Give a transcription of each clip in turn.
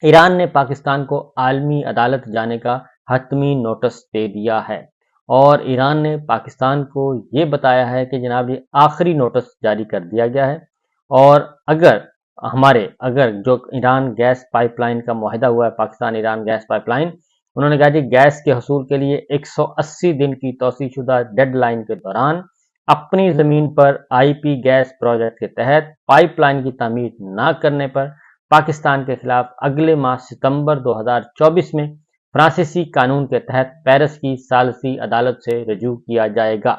ایران نے پاکستان کو عالمی عدالت جانے کا حتمی نوٹس دے دیا ہے، اور ایران نے پاکستان کو یہ بتایا ہے کہ جناب یہ آخری نوٹس جاری کر دیا گیا ہے، اور اگر جو ایران گیس پائپ لائن کا معاہدہ ہوا ہے، Pakistan Iran gas pipeline, انہوں نے کہا کہ گیس کے حصول کے لیے 180 دن کی توسیع شدہ ڈیڈ لائن کے دوران اپنی زمین پر آئی پی گیس پروجیکٹ کے تحت پائپ لائن کی تعمیر نہ کرنے پر پاکستان کے خلاف اگلے ماہ ستمبر 2024 میں فرانسیسی قانون کے تحت پیرس کی ثالثی عدالت سے رجوع کیا جائے گا۔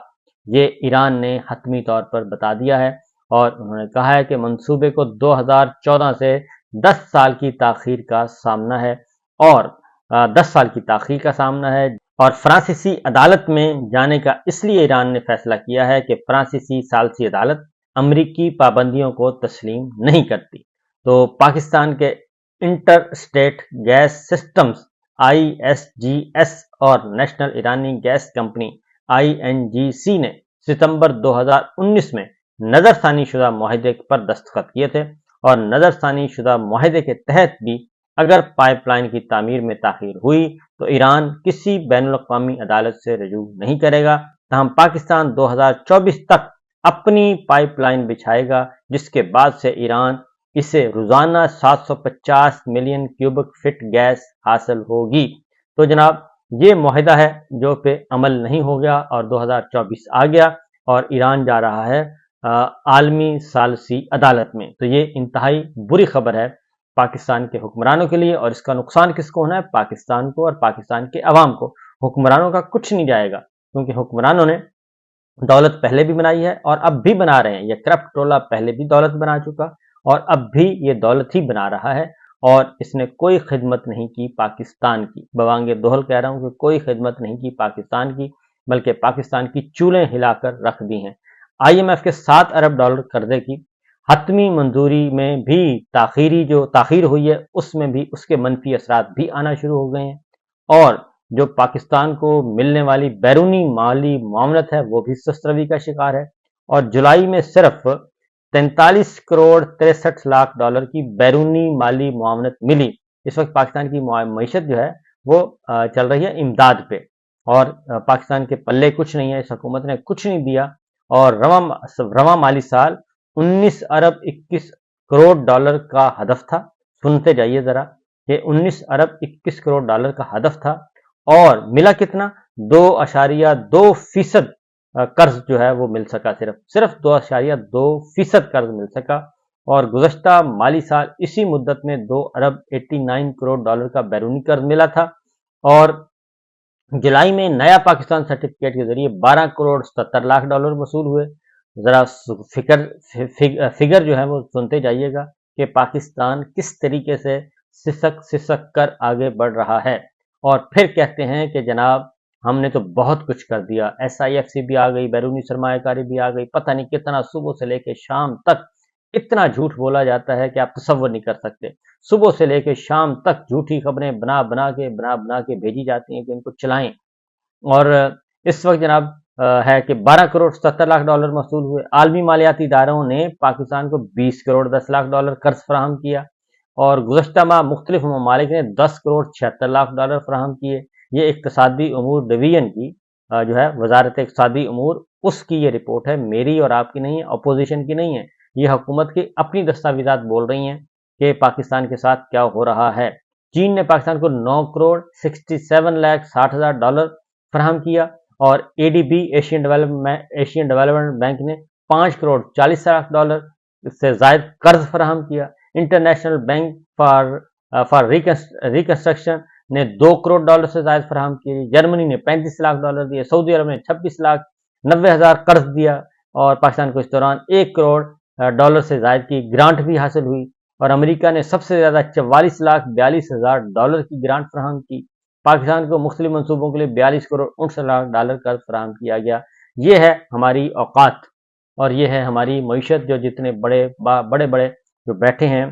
یہ ایران نے حتمی طور پر بتا دیا ہے، اور انہوں نے کہا ہے کہ منصوبے کو 2014 سے 10 سال کی تاخیر کا سامنا ہے، اور فرانسیسی عدالت میں جانے کا اس لیے ایران نے فیصلہ کیا ہے کہ فرانسیسی ثالثی عدالت امریکی پابندیوں کو تسلیم نہیں کرتی۔ تو پاکستان کے inter state gas systems ISGS اور نیشنل ایرانی گیس کمپنی INGC نے ستمبر 2019 میں نظر ثانی شدہ معاہدے پر دستخط کیے تھے، اور نظر ثانی شدہ معاہدے کے تحت بھی اگر پائپ لائن کی تعمیر میں تاخیر ہوئی تو ایران کسی بین الاقوامی عدالت سے رجوع نہیں کرے گا، تاہم پاکستان 2024 تک اپنی پائپ لائن بچھائے گا، جس کے بعد سے ایران اسے روزانہ 750 ملین کیوبک فٹ گیس حاصل ہوگی۔ تو جناب یہ معاہدہ ہے جو پہ عمل نہیں ہو گیا، اور 2024 آ گیا اور ایران جا رہا ہے عالمی ثالثی عدالت میں۔ تو یہ انتہائی بری خبر ہے پاکستان کے حکمرانوں کے لیے، اور اس کا نقصان کس کو ہونا ہے؟ پاکستان کو اور پاکستان کے عوام کو۔ حکمرانوں کا کچھ نہیں جائے گا، کیونکہ حکمرانوں نے دولت پہلے بھی بنائی ہے اور اب بھی بنا رہے ہیں۔ یہ کرپٹ ٹولہ پہلے بھی دولت بنا چکا، اور اب بھی یہ دولت ہی بنا رہا ہے، اور اس نے کوئی خدمت نہیں کی پاکستان کی۔ بوانگ دوہل کہہ رہا ہوں کہ کوئی خدمت نہیں کی پاکستان کی، بلکہ پاکستان کی چولیں ہلا کر رکھ دی ہیں۔ IMF کے 7 ارب ڈالر قرضے کی حتمی منظوری میں بھی تاخیر ہوئی ہے، اس میں بھی اس کے منفی اثرات بھی آنا شروع ہو گئے ہیں، اور جو پاکستان کو ملنے والی بیرونی مالی معاونت ہے وہ بھی سست روی کا شکار ہے، اور جولائی میں صرف 43 کروڑ 63 لاکھ ڈالر کی بیرونی مالی معاونت ملی۔ اس وقت پاکستان کی معیشت جو ہے وہ چل رہی ہے امداد پہ، اور پاکستان کے پلے کچھ نہیں ہے، اس حکومت نے کچھ نہیں دیا، اور رواں مالی سال 19 ارب 21 کروڑ ڈالر کا ہدف تھا۔ سنتے جائیے ذرا کہ 19 ارب 21 کروڑ ڈالر کا ہدف تھا، اور ملا کتنا؟ 2.2% قرض جو ہے وہ مل سکا، صرف 2.2% قرض مل سکا، اور گزشتہ مالی سال اسی مدت میں 2 ارب 89 کروڑ ڈالر کا بیرونی قرض ملا تھا، اور جولائی میں نیا پاکستان سرٹیفکیٹ کے ذریعے 12 کروڑ 77 لاکھ ڈالر وصول ہوئے۔ ذرا فگر جو ہے وہ سنتے جائیے گا کہ پاکستان کس طریقے سے سسک کر آگے بڑھ رہا ہے، اور پھر کہتے ہیں کہ جناب ہم نے تو بہت کچھ کر دیا، SIFC بھی آ گئی، بیرونی سرمایہ کاری بھی آ گئی، پتہ نہیں کتنا صبح سے لے کے شام تک اتنا جھوٹ بولا جاتا ہے کہ آپ تصور نہیں کر سکتے۔ صبح سے لے کے شام تک جھوٹی خبریں بنا کے بھیجی جاتی ہیں کہ ان کو چلائیں، اور اس وقت جناب ہے کہ 12 کروڑ 77 لاکھ ڈالر موصول ہوئے۔ عالمی مالیاتی اداروں نے پاکستان کو 20 کروڑ 10 لاکھ ڈالر قرض فراہم کیا، اور گزشتہ ماہ مختلف ممالک نے 10 کروڑ 76 لاکھ ڈالر فراہم کیے۔ یہ اقتصادی امور ڈویژن کی جو ہے وزارت اقتصادی امور، اس کی یہ رپورٹ ہے، میری اور آپ کی نہیں ہے، اپوزیشن کی نہیں ہے، یہ حکومت کی اپنی دستاویزات بول رہی ہیں کہ پاکستان کے ساتھ کیا ہو رہا ہے۔ چین نے پاکستان کو 9 کروڑ 67 لاکھ 60 ہزار ڈالر فراہم کیا، اور ADB ایشین ڈیولپمنٹ بینک نے 5 کروڑ 40 لاکھ ڈالر سے زائد قرض فراہم کیا۔ انٹرنیشنل بینک فار ریکنسٹرکشن نے 2 کروڑ ڈالر سے زائد فراہم کی۔ جرمنی نے 35 لاکھ ڈالر دیے، سعودی عرب نے 26 لاکھ 90 ہزار قرض دیا، اور پاکستان کو اس دوران 1 کروڑ ڈالر سے زائد کی گرانٹ بھی حاصل ہوئی، اور امریکہ نے سب سے زیادہ 44 لاکھ 42 ہزار ڈالر کی گرانٹ فراہم کی۔ پاکستان کو مختلف منصوبوں کے لیے 42 کروڑ 59 لاکھ ڈالر قرض فراہم کیا گیا۔ یہ ہے ہماری اوقات، اور یہ ہے ہماری معیشت۔ جو جتنے بڑے جو بیٹھے ہیں،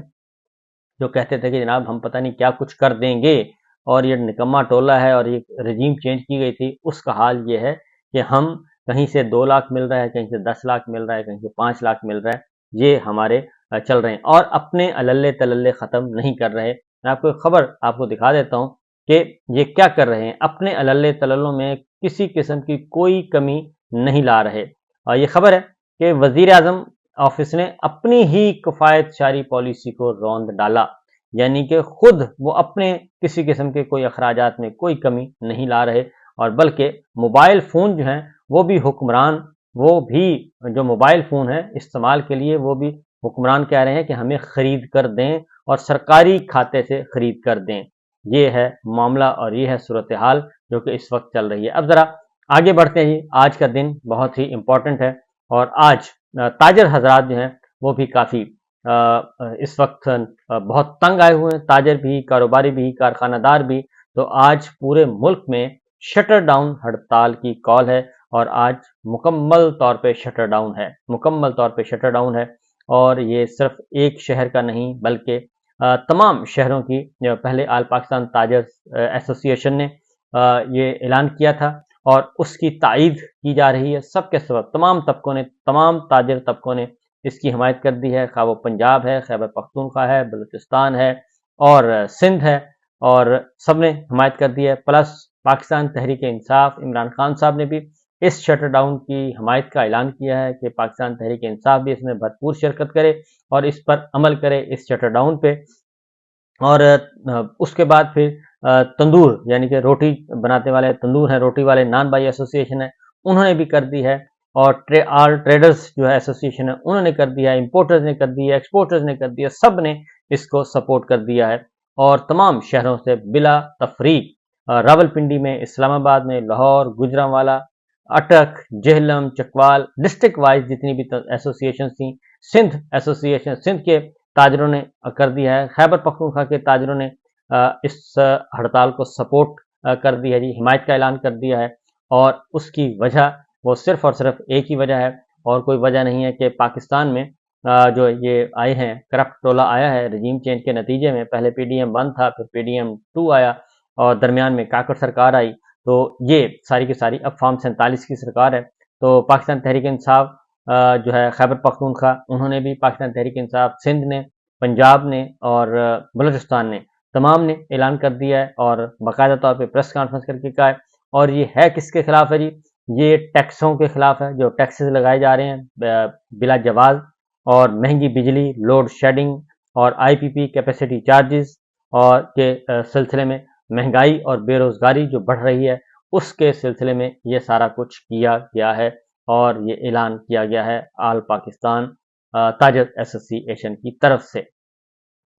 جو کہتے تھے کہ جناب ہم پتہ نہیں کیا کچھ کر دیں گے، اور یہ نکما ٹولہ ہے، اور یہ رجیم چینج کی گئی تھی، اس کا حال یہ ہے کہ ہم کہیں سے 2 لاکھ مل رہا ہے، کہیں سے 10 لاکھ مل رہا ہے، کہیں سے 5 لاکھ مل رہا ہے، یہ ہمارے چل رہے ہیں، اور اپنے عللے تللے ختم نہیں کر رہے۔ میں آپ کو ایک خبر آپ کو دکھا دیتا ہوں کہ یہ کیا کر رہے ہیں، اپنے علل تللوں میں کسی قسم کی کوئی کمی نہیں لا رہے۔ اور یہ خبر ہے کہ وزیر اعظم آفس نے اپنی ہی کفایت شاری پالیسی کو روند ڈالا، یعنی کہ خود وہ اپنے کسی قسم کے کوئی اخراجات میں کوئی کمی نہیں لا رہے، اور بلکہ موبائل فون جو ہیں وہ بھی حکمران، وہ بھی جو موبائل فون ہے استعمال کے لیے وہ بھی حکمران کہہ رہے ہیں کہ ہمیں خرید کر دیں اور سرکاری کھاتے سے خرید کر دیں۔ یہ ہے معاملہ اور یہ ہے صورتحال جو کہ اس وقت چل رہی ہے۔ اب ذرا آگے بڑھتے ہیں جی، آج کا دن بہت ہی امپورٹنٹ ہے اور آج تاجر حضرات جو ہیں وہ بھی کافی اس وقت بہت تنگ آئے ہوئے ہیں، تاجر بھی، کاروباری بھی، کارخانہ دار بھی۔ تو آج پورے ملک میں شٹر ڈاؤن ہڑتال کی کال ہے اور آج مکمل طور پہ شٹر ڈاؤن ہے، مکمل طور پہ شٹر ڈاؤن ہے، اور یہ صرف ایک شہر کا نہیں بلکہ تمام شہروں کی۔ پہلے آل پاکستان تاجرز ایسوسی ایشن نے یہ اعلان کیا تھا اور اس کی تائید کی جا رہی ہے، سب کے سبب تمام طبقوں نے، تمام تاجر طبقوں نے اس کی حمایت کر دی ہے، خواہ وہ پنجاب ہے، خیبر پختونخوا ہے، بلوچستان ہے اور سندھ ہے، اور سب نے حمایت کر دی ہے۔ پلس پاکستان تحریک انصاف عمران خان صاحب نے بھی اس شٹر ڈاؤن کی حمایت کا اعلان کیا ہے کہ پاکستان تحریک انصاف بھی اس میں بھرپور شرکت کرے اور اس پر عمل کرے، اس شٹر ڈاؤن پہ۔ اور اس کے بعد پھر تندور یعنی کہ روٹی بناتے والے تندور ہیں، روٹی والے نان بائی ایسوسی ایشن ہے، انہوں نے بھی کر دی ہے، اور آل ٹریڈرز جو ہے ایسوسی ایشن ہے انہوں نے کر دیا ہے، امپورٹرز نے کر دی ہے، ایکسپورٹرز نے کر دیا، سب نے اس کو سپورٹ کر دیا ہے۔ اور تمام شہروں سے بلا تفریق، راولپنڈی میں، اسلام آباد میں، لاہور، گوجرانوالا، اٹک، جہلم، چکوال، ڈسٹرکٹ وائز جتنی بھی ایسوسی ایشن تھیں، سندھ ایسوسی ایشن سندھ کے تاجروں نے کر دیا ہے، خیبر پختونخوا کے تاجروں نے اس ہڑتال کو سپورٹ کر دیا ہے جی، حمایت کا اعلان کر دیا ہے۔ اور اس کی وجہ وہ صرف اور صرف ایک ہی وجہ ہے اور کوئی وجہ نہیں ہے کہ پاکستان میں جو یہ آئے ہیں کرپٹ ٹولہ آیا ہے رجیم چینج کے نتیجے میں، پہلے پی ڈی ایم 1 تھا، پھر پی ڈی ایم 2 آیا اور درمیان میں کاکڑ سرکار آئی، تو یہ ساری کی ساری اب فارم 47 کی سرکار ہے۔ تو پاکستان تحریک انصاف جو ہے خیبر پختونخوا، انہوں نے بھی، پاکستان تحریک انصاف سندھ نے، پنجاب نے اور بلوچستان نے، تمام نے اعلان کر دیا ہے اور باقاعدہ طور پہ پریس کانفرنس کر کے کہا ہے۔ اور یہ ہے کس کے خلاف ہے جی؟ یہ ٹیکسوں کے خلاف ہے، جو ٹیکسز لگائے جا رہے ہیں بلا جواز، اور مہنگی بجلی، لوڈ شیڈنگ اور آئی پی پی کیپیسٹی چارجز اور کے سلسلے میں مہنگائی اور بے روزگاری جو بڑھ رہی ہے اس کے سلسلے میں یہ سارا کچھ کیا گیا ہے اور یہ اعلان کیا گیا ہے آل پاکستان تاجر ایسوسی ایشن کی طرف سے۔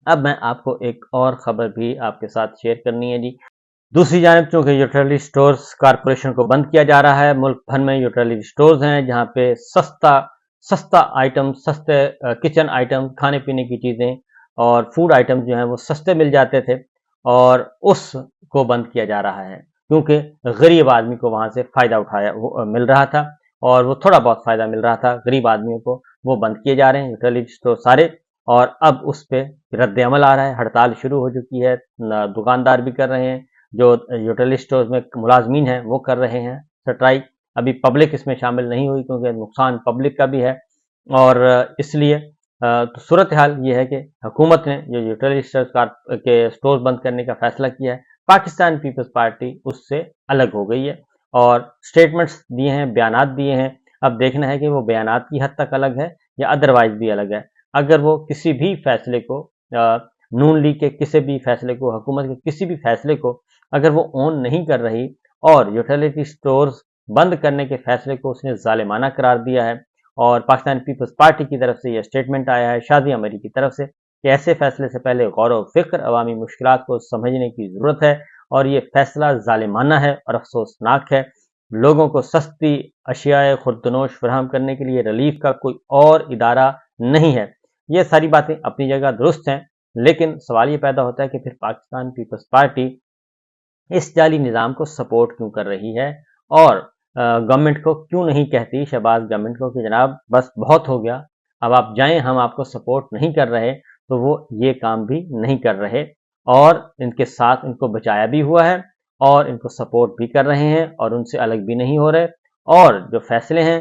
اب میں آپ کو ایک اور خبر بھی آپ کے ساتھ شیئر کرنی ہے جی۔ دوسری جانب چونکہ یوٹیلیٹی سٹورز کارپوریشن کو بند کیا جا رہا ہے، ملک بھر میں یوٹیلیٹی سٹورز ہیں جہاں پہ سستا آئٹم، سستے کچن آئٹم، کھانے پینے کی چیزیں اور فوڈ آئٹم جو ہیں وہ سستے مل جاتے تھے، اور اس کو بند کیا جا رہا ہے کیونکہ غریب آدمی کو وہاں سے فائدہ مل رہا تھا اور وہ تھوڑا بہت فائدہ مل رہا تھا غریب آدمیوں کو، وہ بند کیے جا رہے ہیں یوٹیلیٹی سٹور سارے، اور اب اس پہ رد عمل آ رہا ہے، ہڑتال شروع ہو چکی ہے، دکاندار بھی کر رہے ہیں، جو یوٹیلیٹی سٹورز میں ملازمین ہیں وہ کر رہے ہیں سٹرائک۔ ابھی پبلک اس میں شامل نہیں ہوئی کیونکہ نقصان پبلک کا بھی ہے، اور اس لیے تو صورتحال یہ ہے کہ حکومت نے جو یوٹیلیٹی کے سٹورز بند کرنے کا فیصلہ کیا ہے، پاکستان پیپلز پارٹی اس سے الگ ہو گئی ہے اور سٹیٹمنٹس دیے ہیں، بیانات دیے ہیں۔ اب دیکھنا ہے کہ وہ بیانات کی حد تک الگ ہے یا ادروائز بھی الگ ہے۔ اگر وہ کسی بھی فیصلے کو، نون لیگ کے کسی بھی فیصلے کو، حکومت کے کسی بھی فیصلے کو اگر وہ اون نہیں کر رہی اور یوٹیلیٹی سٹورز بند کرنے کے فیصلے کو اس نے ظالمانہ قرار دیا ہے، اور پاکستان پیپلز پارٹی کی طرف سے یہ سٹیٹمنٹ آیا ہے شازیہ مری کی طرف سے کہ ایسے فیصلے سے پہلے غور و فکر، عوامی مشکلات کو سمجھنے کی ضرورت ہے، اور یہ فیصلہ ظالمانہ ہے اور افسوسناک ہے۔ لوگوں کو سستی اشیاء خوردنوش فراہم کرنے کے لیے ریلیف کا کوئی اور ادارہ نہیں ہے۔ یہ ساری باتیں اپنی جگہ درست ہیں، لیکن سوال یہ پیدا ہوتا ہے کہ پھر پاکستان پیپلز پارٹی اس جعلی نظام کو سپورٹ کیوں کر رہی ہے، اور گورنمنٹ کو کیوں نہیں کہتی، شہباز گورنمنٹ کو، کہ جناب بس بہت ہو گیا، اب آپ جائیں، ہم آپ کو سپورٹ نہیں کر رہے۔ تو وہ یہ کام بھی نہیں کر رہے اور ان کے ساتھ ان کو بچایا بھی ہوا ہے اور ان کو سپورٹ بھی کر رہے ہیں اور ان سے الگ بھی نہیں ہو رہے، اور جو فیصلے ہیں